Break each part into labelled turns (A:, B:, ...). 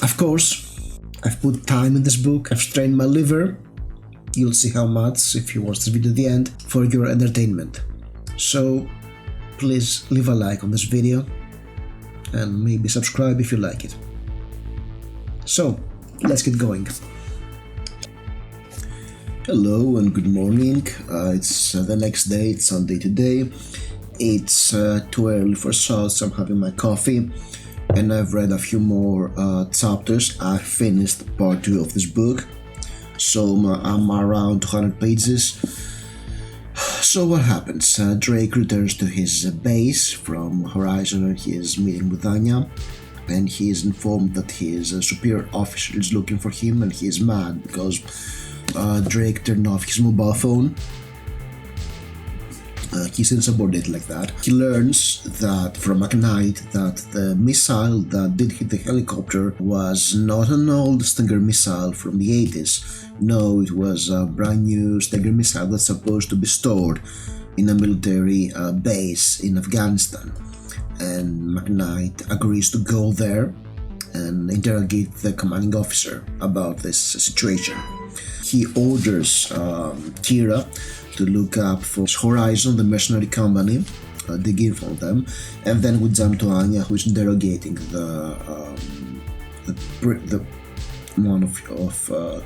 A: Of course, I've put time in this book, I've strained my liver. You'll see how much if you watch this video to the end for your entertainment. So please leave a like on this video and maybe subscribe if you like it. So let's get going. Hello and good morning. It's the next day, it's Sunday today. It's too early for salt, so I'm having my coffee and I've read a few more chapters. I finished part 2 of this book, so I'm around 200 pages. So what happens? Drake returns to his base from Horizon and he is meeting with Anya, and he is informed that his superior officer is looking for him, and he is mad because Drake turned off his mobile phone. He's insubordinate like that. He learns that from McKnight that the missile that did hit the helicopter was not an old Stinger missile from the 80s. No, it was a brand new Stinger missile that's supposed to be stored in a military base in Afghanistan. And McKnight agrees to go there and interrogate the commanding officer about this situation. He orders Kira to look up for Horizon, the mercenary company, dig in for them, and then we jump to Anya, who is interrogating the one of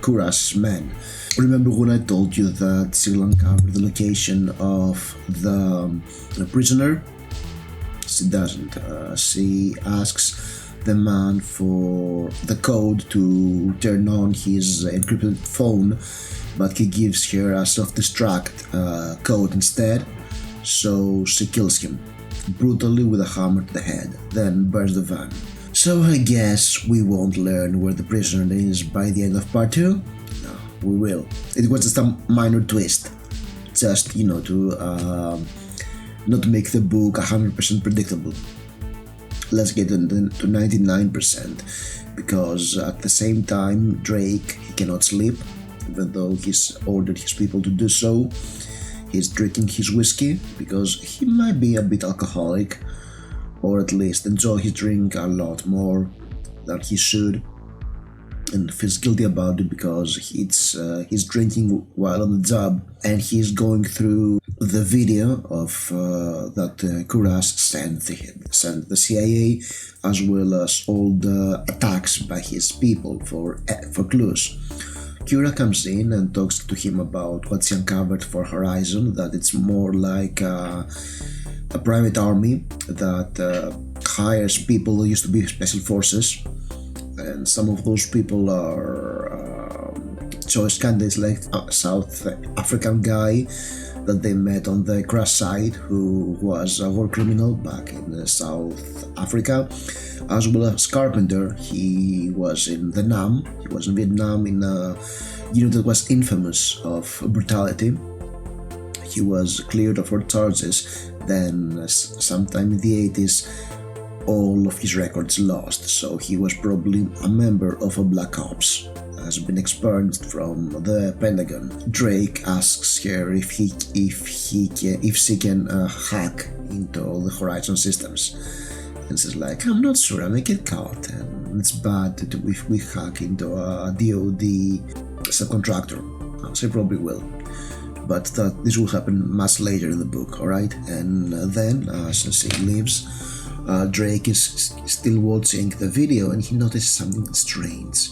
A: Kura's men. Remember when I told you that she'll uncover the location of the prisoner? She doesn't. She asks the man for the code to turn on his encrypted phone, but he gives her a self-destruct code instead, so she kills him brutally with a hammer to the head, then burns the van. So I guess we won't learn where the prisoner is by the end of part 2? No, we will. It was just a minor twist, just, to not make the book 100% predictable. Let's get into 99%, because at the same time Drake, he cannot sleep, even though he's ordered his people to do so. He's drinking his whiskey because he might be a bit alcoholic, or at least enjoy his drink a lot more than he should, and feels guilty about it because he's drinking while on the job, and he's going through the video of that Kuras sent the CIA, as well as all the attacks by his people for clues. Kira comes in and talks to him about what she uncovered for Horizon, that it's more like a private army that hires people who used to be special forces, and some of those people are choice candidates, like a South African guy that they met on the crash site, who was a war criminal back in South Africa, as well as Carpenter. He was in Vietnam in a unit that was infamous of brutality. He was cleared of all charges, then sometime in the 80s all of his records lost, so he was probably a member of a Black Ops, has been expunged from the Pentagon. Drake asks her if she can hack into all the Horizon systems, and she's like, I'm not sure, I may get caught, and it's bad if we hack into a DoD subcontractor. She probably will, but this will happen much later in the book, alright? And then as she leaves, Drake is still watching the video, and he notices something strange.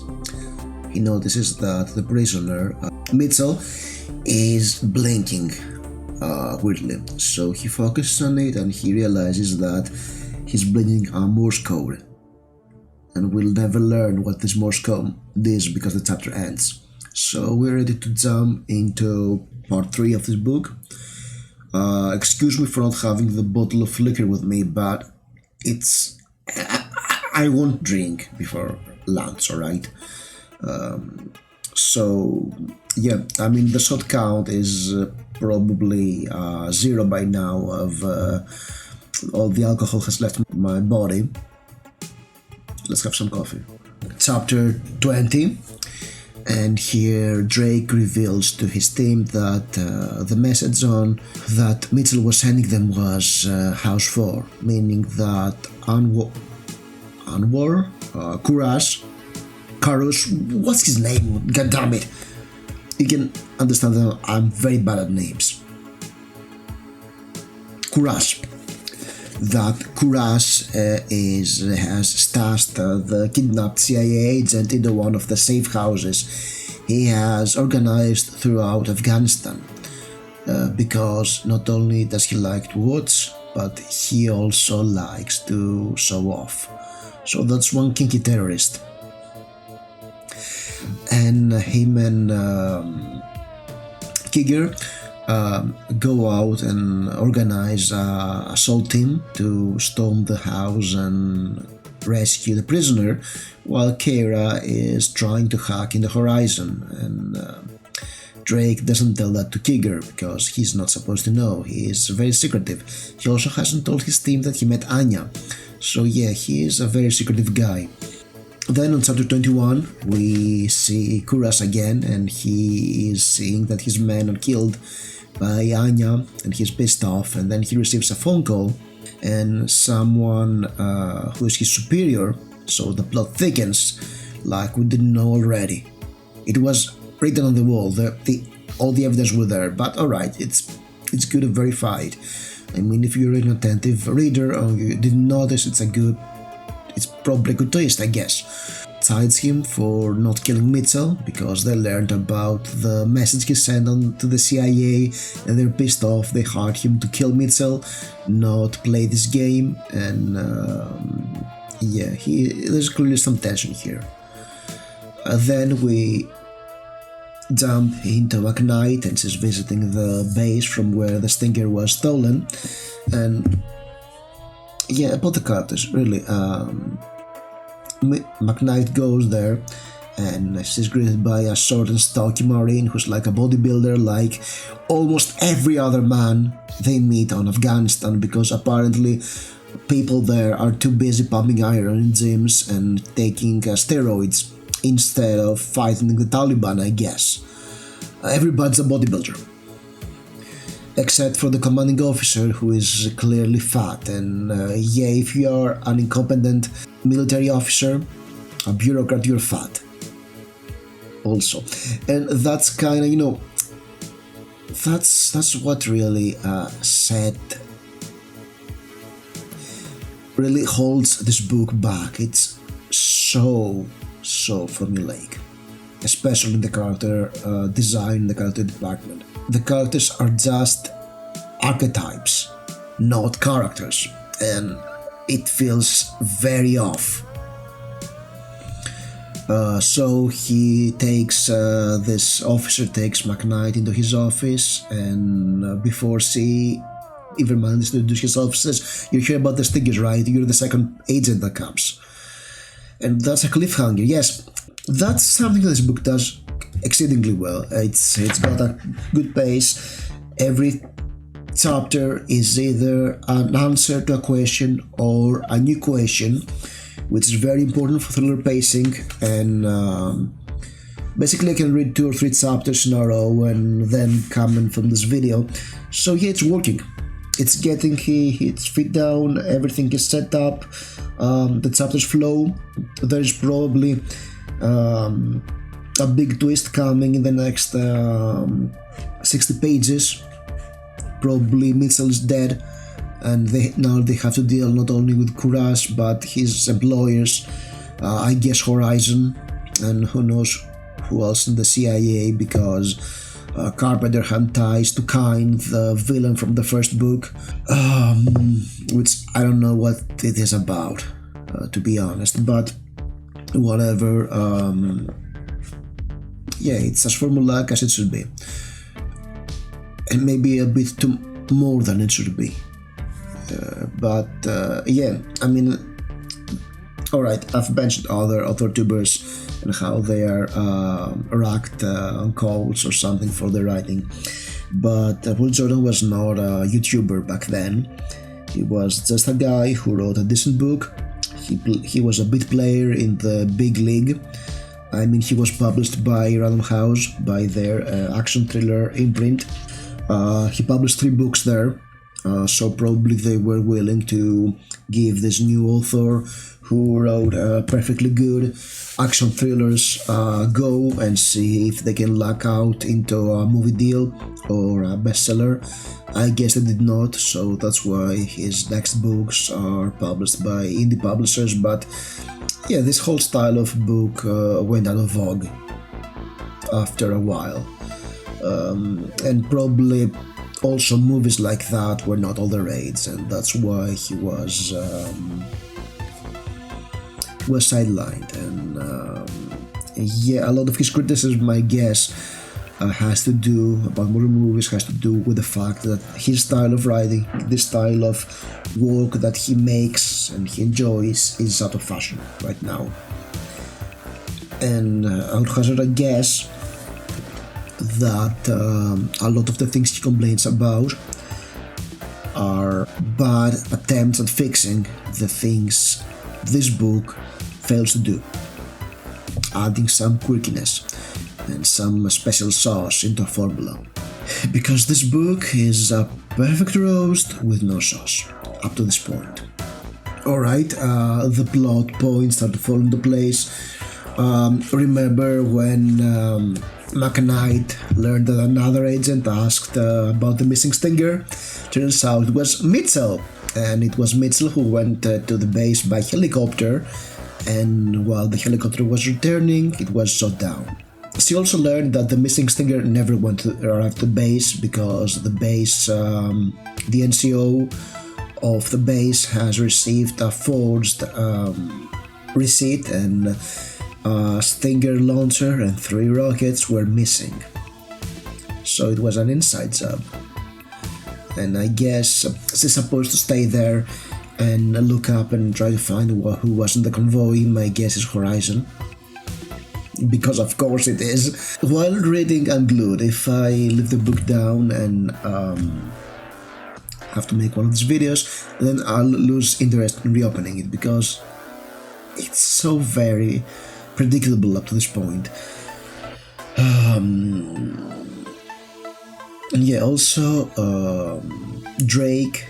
A: He notices that the prisoner, Mitchell, is blinking weirdly. So he focuses on it, and he realizes that he's blinking a Morse code. And we'll never learn what this Morse code is because the chapter ends. So we're ready to jump into part 3 of this book. Excuse me for not having the bottle of liquor with me, but I won't drink before lunch, alright? So yeah, I mean, the shot count is probably 0 by now of all the alcohol has left my body. Let's have some coffee. Chapter 20, and here Drake reveals to his team that the message on that Mitchell was sending them was House 4, meaning that Anwar Kuras Karus, what's his name? God damn it! You can understand that I'm very bad at names. Kuras. That Kuras has stashed the kidnapped CIA agent into one of the safe houses he has organized throughout Afghanistan. Because not only does he like to watch, but he also likes to show off. So that's one kinky terrorist. And him and Kiger go out and organize a assault team to storm the house and rescue the prisoner, while Kara is trying to hack in the horizon, and Drake doesn't tell that to Kiger because he's not supposed to know. He is very secretive. He also hasn't told his team that he met Anya, so yeah, he is a very secretive guy. Then on chapter 21, we see Kuras again, and he is seeing that his men are killed by Anya, and he's pissed off, and then he receives a phone call, and someone who is his superior, so the plot thickens, like we didn't know already. It was written on the wall, all the evidence were there, but alright, it's good to verify it. I mean, if you're an attentive reader or you didn't notice, it's probably a good twist, I guess. Cites him for not killing Mitchell because they learned about the message he sent on to the CIA and they're pissed off. They hired him to kill Mitchell, not play this game, and yeah, there's clearly some tension here. Then we jump into McKnight, and she's visiting the base from where the Stinger was stolen, and yeah, about the characters, really. McKnight goes there, and she's greeted by a short and stocky Marine who's like a bodybuilder, like almost every other man they meet on Afghanistan, because apparently people there are too busy pumping iron in gyms and taking steroids instead of fighting the Taliban, I guess. Everybody's a bodybuilder. Except for the commanding officer, who is clearly fat, and yeah, if you are an incompetent military officer, a bureaucrat, you're fat also. And that's kind of, that's what really really holds this book back. It's so formulaic, especially in the character design, the character department. The characters are just archetypes, not characters, and it feels very off. So he takes, this officer takes McKnight into his office, and before she even manages to introduce herself, says, "You hear about the Stingers, right? You're the second agent that comes." And that's a cliffhanger. Yes, that's something that this book does exceedingly well. It's got a good pace. Every chapter is either an answer to a question or a new question, which is very important for thriller pacing. And basically I can read 2 or 3 chapters in a row and then comment from this video. So yeah, it's working. It's getting its feet down, everything is set up, the chapters flow. There's probably a big twist coming in the next 60 pages. Probably Mitchell is dead, and now they have to deal not only with Kuras but his employers, I guess Horizon, and who knows who else in the CIA, because Carpenter had ties to Kine, the villain from the first book, which I don't know what it is about, to be honest, but whatever. Yeah, it's as formulaic as it should be, and maybe a bit too more than it should be. But yeah, I mean, alright, I've mentioned other author-tubers and how they are racked on calls or something for their writing, but Will Jordan was not a YouTuber back then. He was just a guy who wrote a decent book. He was a bit player in the big league. I mean, he was published by Random House, by their action thriller imprint. He published 3 books there, So probably they were willing to give this new author who wrote perfectly good action thrillers go and see if they can luck out into a movie deal or a bestseller. I guess they did not, so that's why his next books are published by indie publishers. But yeah, this whole style of book went out of vogue after a while, and probably also movies like that were not all the rage, and that's why he was sidelined. And yeah, a lot of his criticism, I guess, has to do about modern movies, has to do with the fact that his style of writing, this style of work that he makes and he enjoys, is out of fashion right now. And I would hazard a guess that a lot of the things he complains about are bad attempts at fixing the things this book fails to do, adding some quirkiness and some special sauce into a formula. Because this book is a perfect roast with no sauce, up to this point. Alright, the plot points start to fall into place. Remember when McKnight learned that another agent asked about the missing Stinger? Turns out it was Mitchell, and it was Mitchell who went to the base by helicopter, and while the helicopter was returning, it was shot down. She also learned that the missing Stinger never went to arrive at the base because the base, the NCO of the base has received a forged receipt, and a Stinger launcher and 3 rockets were missing. So it was an inside job. And I guess she's supposed to stay there and look up and try to find who was in the convoy. My guess is Horizon, because of course it is. While reading, I'm glued. If I leave the book down and have to make one of these videos, then I'll lose interest in reopening it, because it's so very predictable up to this point. And yeah, also Drake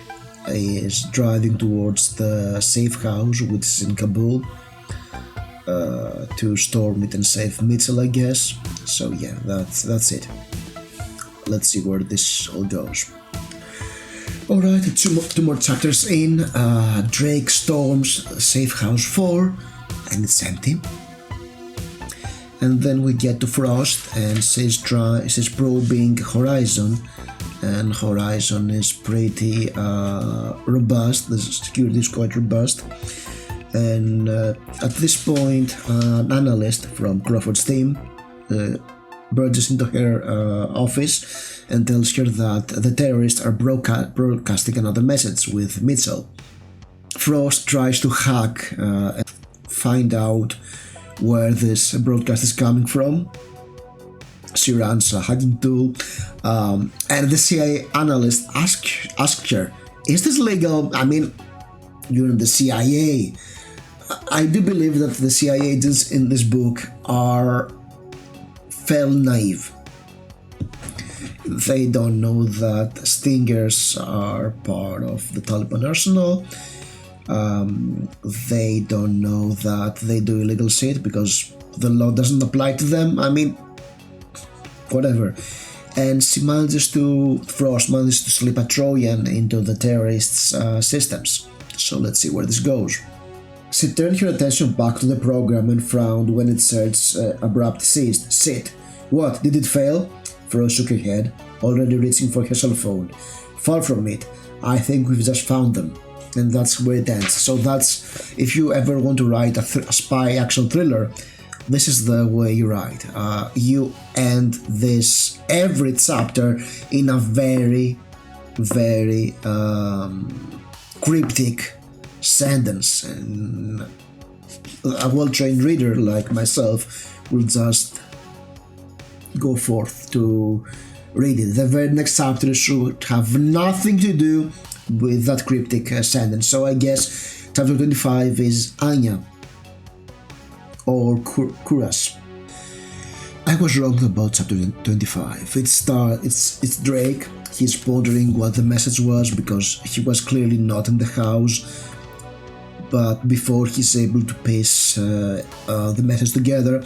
A: is driving towards the safe house, which is in Kabul, to storm it and save Mitchell, I guess. So yeah, that's it. Let's see where this all goes. Alright, two more chapters in. Drake storms Safe House 4, and it's empty. And then we get to Frost, and she's probing Horizon, and Horizon is pretty robust. The security is quite robust. And at this point, an analyst from Crawford's team barges into her office and tells her that the terrorists are broadcasting another message with Mitchell. Frost tries to hack and find out where this broadcast is coming from. She runs a hacking tool, and the CIA analyst asked her, "Is this legal? I mean, you're in the CIA." I do believe that the CIA agents in this book are fairly naive. They don't know that Stingers are part of the Taliban arsenal. They don't know that they do illegal shit because the law doesn't apply to them. I mean, whatever. And Frost manages to slip a Trojan into the terrorists' systems. So let's see where this goes. She turned her attention back to the program and frowned when it said abrupt ceased. Sit. What, did it fail? Frost shook her head, already reaching for her cell phone. Far from it. I think we've just found them. And that's where it ends. So that's, if you ever want to write a spy action thriller, this is the way you write. You end every chapter in a very, very cryptic sentence, and a well-trained reader like myself will just go forth to read it. The very next chapter should have nothing to do with that cryptic sentence. So I guess chapter 25 is Anya or Kuras. I was wrong about chapter 25. It's Drake. He's pondering what the message was because he was clearly not in the house. But before he's able to piece the message together,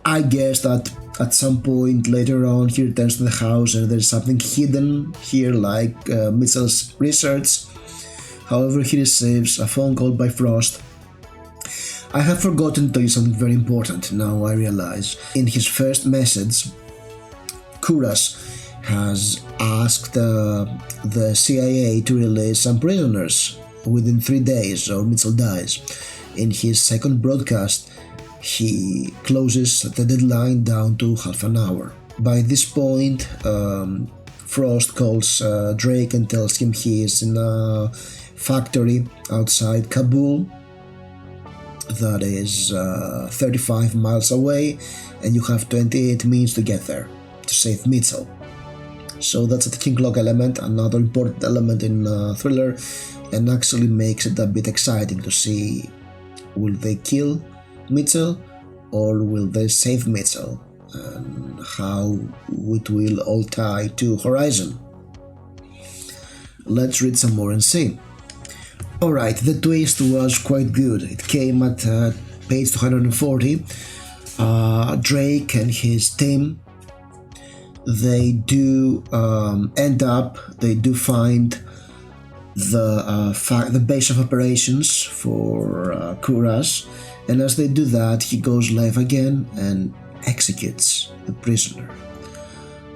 A: I guess that at some point later on he returns to the house and there's something hidden here, like Mitchell's research. However, he receives a phone call by Frost. I have forgotten to tell you something very important, now I realize. In his first message, Kuras has asked the CIA to release some prisoners within 3 days or Mitchell dies. In his second broadcast, he closes the deadline down to half an hour. By this point, Frost calls Drake and tells him he is in a factory outside Kabul that is 35 miles away, and you have 28 minutes to get there to save Mitchell. So that's a ticking clock element, another important element in Thriller, and actually makes it a bit exciting to see, will they kill Mitchell or will they save Mitchell, and how it will all tie to Horizon. Let's read some more and see. Alright, the twist was quite good. It came at page 240. Drake and his team, they do they do find the base of operations for Kuras, and as they do that, he goes live again and executes the prisoner.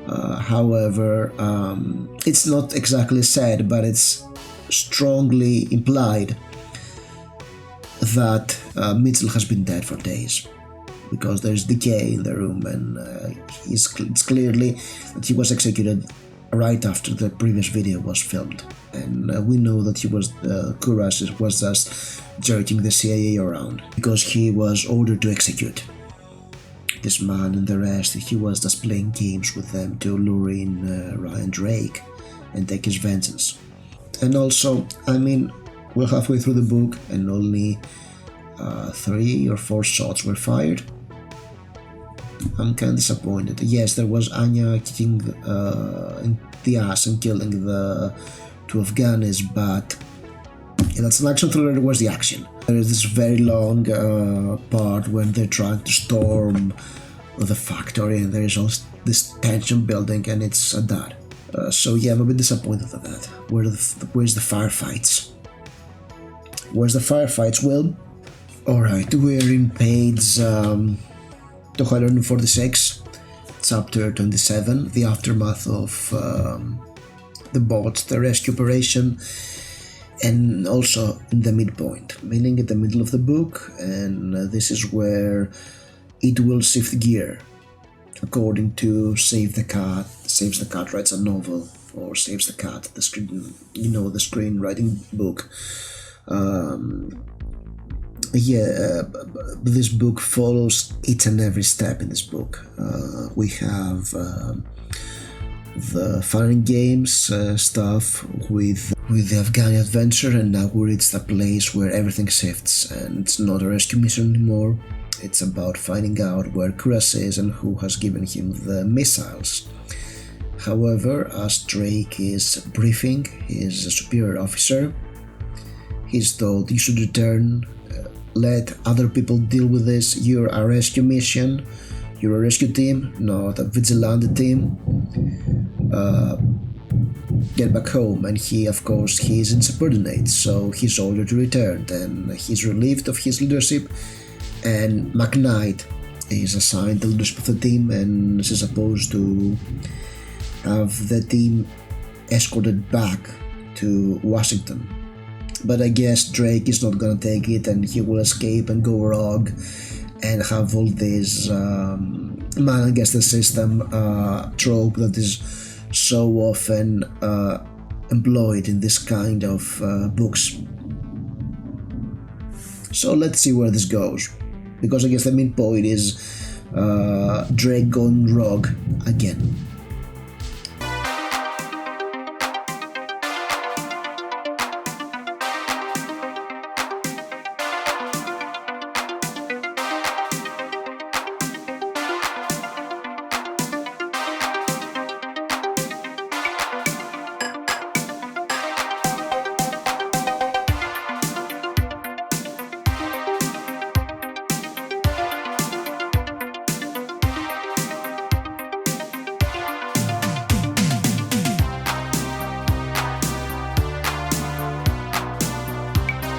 A: However, it's not exactly said, but it's strongly implied that Mitchell has been dead for days, because there's decay in the room, and it's clearly that he was executed right after the previous video was filmed, and we know that Kuras was just jerking the CIA around because he was ordered to execute this man and the rest. He was just playing games with them to lure in Ryan Drake and take his vengeance. And also, I mean, we're halfway through the book and only 3 or 4 shots were fired. I'm kind of disappointed. Yes, there was Anya kicking in the ass and killing the 2 Afghanis, but that's an action thriller. Where's the action? There is this very long part when they're trying to storm the factory, and there is all this tension building, and it's a dud. So yeah, I'm a bit disappointed at that. Where's the firefights? Where's the firefights, Will? Alright, we're in page 246, chapter 27, the aftermath of the boat, the rescue operation, and also in the midpoint, meaning in the middle of the book, and this is where it will shift gear. According to Save the Cat, Saves the Cat writes a novel, or Saves the Cat, the screenwriting book. This book follows each and every step in this book. We have the fun and games stuff with the Afghani adventure, and now we reach the place where everything shifts, and it's not a rescue mission anymore. It's about finding out where Kuras is and who has given him the missiles. However, as Drake is briefing his superior officer, he's told, you should return, let other people deal with this, you're a rescue mission, you're a rescue team, not a vigilante team. Get back home. And he, of course, is insubordinate, so he's ordered to return, and he's relieved of his leadership, and McKnight is assigned the leadership of the team and is supposed to have the team escorted back to Washington. But I guess Drake is not gonna take it, and he will escape and go rogue and have all this man against the system trope that is so often employed in this kind of books. So let's see where this goes, because I guess the main point is Drake going rogue again.